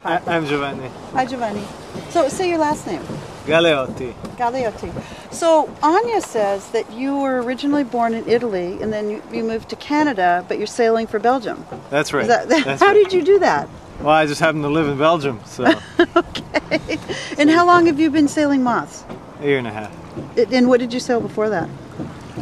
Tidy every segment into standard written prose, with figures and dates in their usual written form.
I'm Giovanni. Hi, Giovanni. So, say your last name. Galeotti. Galeotti. So, Anya says that you were originally born in Italy and then you moved to Canada, but you're sailing for Belgium. That's right. How did you do that? Well, I just happen to live in Belgium, so. Okay. And how long have you been sailing moths? A year and a half. And what did you sail before that?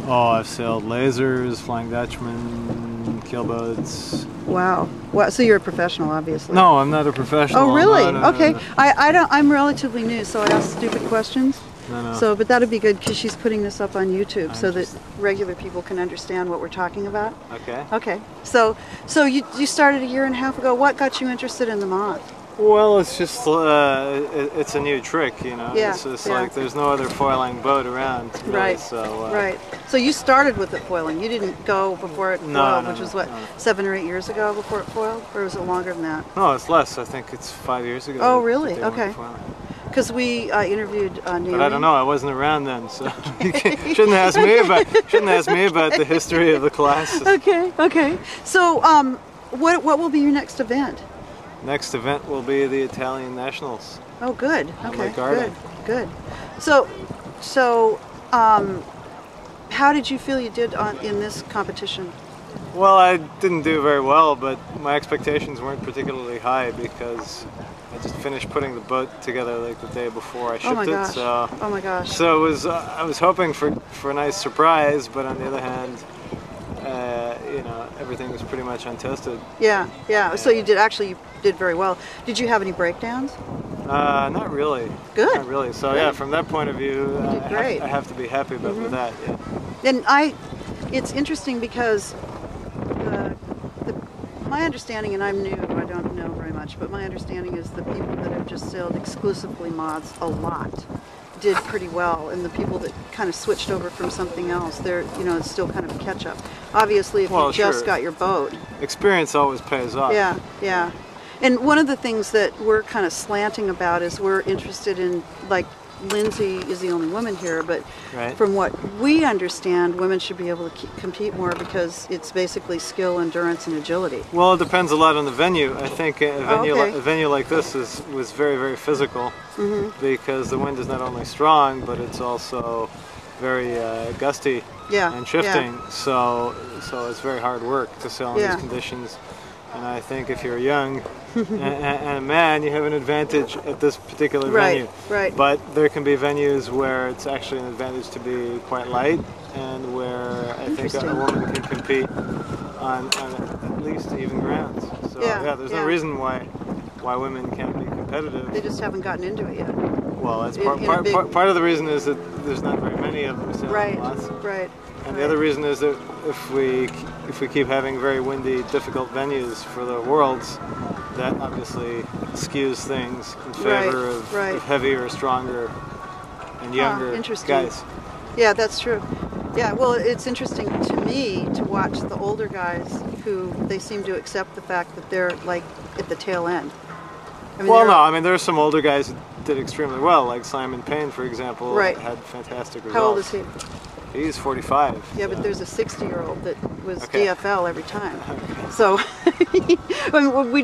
Oh, I've sailed lasers, Flying Dutchman, keelboats. Wow. Well, so you're a professional, obviously. No, I'm not a professional. Oh, really? No, no, okay. no. I'm relatively new, so I ask stupid questions. No. So, but that'd be good because she's putting this up on YouTube so that regular people can understand what we're talking about. Okay. Okay. So you started a year and a half ago. What got you interested in the moth? Well, it's just, it's a new trick, you know. Yeah, It's yeah. like there's no other foiling boat around, really, Right. so. Right. So you started with it foiling. You didn't go before it foiled, No, which was what, no. 7 or 8 years ago before it foiled, or was it longer than that? No, it's less. I think it's 5 years ago. Oh, that really? they weren't Okay. foiling. Because we interviewed Naomi. But I don't know. I wasn't around then, so you shouldn't ask me about the history of the class. Okay. Okay. So what will be your next event? Next event will be the Italian Nationals. Oh, good. Okay. Garda. Good. So how did you feel you did in this competition? Well, I didn't do very well, but my expectations weren't particularly high because I just finished putting the boat together like the day before I shipped it. So, oh my gosh. So it was. I was hoping for a nice surprise, but on the other hand, you know, everything was pretty much untested. Yeah. So you did very well. Did you have any breakdowns? Not really. Good. Not really. So Good. yeah, from that point of view, You did great. I have to be happy about with that. Yeah. And it's interesting because my understanding, and I'm new, I don't know very much, but my understanding is the people that have just sailed exclusively moths a lot did pretty well, and the people that kind of switched over from something else, it's still kind of a catch up. Obviously, if you just got your boat. Experience always pays off. Yeah. And one of the things that we're kind of slanting about is we're interested in, like, Lindsay is the only woman here, but from what we understand, women should be able to compete more because it's basically skill, endurance, and agility. Well, it depends a lot on the venue. I think a venue like this was very, very physical because the wind is not only strong, but it's also very gusty and shifting. Yeah. So it's very hard work to sail in these conditions. And I think if you're young and a man, you have an advantage at this particular venue. Right. But there can be venues where it's actually an advantage to be quite light, and where I think a woman can compete on at least even grounds. So there's no reason why women can't be competitive. They just haven't gotten into it yet. Well, that's part of the reason is that there's not very many of them sailing lots. Right. And the other reason is that if we keep having very windy, difficult venues for the Worlds, that obviously skews things in favor of heavier, stronger, and younger guys. Yeah, that's true. Yeah, well, it's interesting to me to watch the older guys who they seem to accept the fact that they're like at the tail end. I mean, there are some older guys that did extremely well, like Simon Payne, for example, had fantastic results. How old is he? He's 45. Yeah, but there's a 60-year-old that was DFL every time. So, we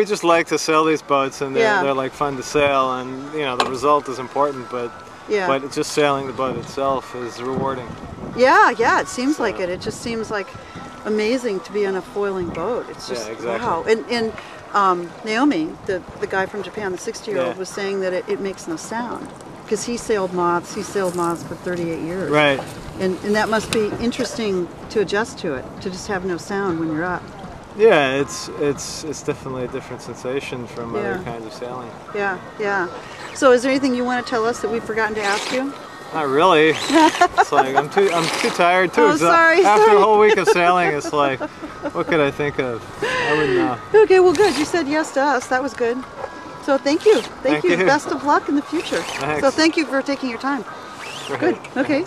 just like to sail these boats, and they're like fun to sail, and the result is important, but it's just sailing the boat itself is rewarding. Yeah, it seems like it. It just seems like amazing to be on a foiling boat. It's just wow. And Naomi, the guy from Japan, the 60-year-old, was saying that it makes no sound. Because he sailed moths for 38 years. Right. And that must be interesting to adjust to it, to just have no sound when you're up. Yeah, it's definitely a different sensation from other kinds of sailing. Yeah. So is there anything you want to tell us that we've forgotten to ask you? Not really. It's like I'm too tired too. Oh, sorry. After a whole week of sailing, it's like, what could I think of? I wouldn't know. Okay, well good. You said yes to us. That was good. So thank you. Thank you. Best of luck in the future. Thanks. So thank you for taking your time. Good. Okay.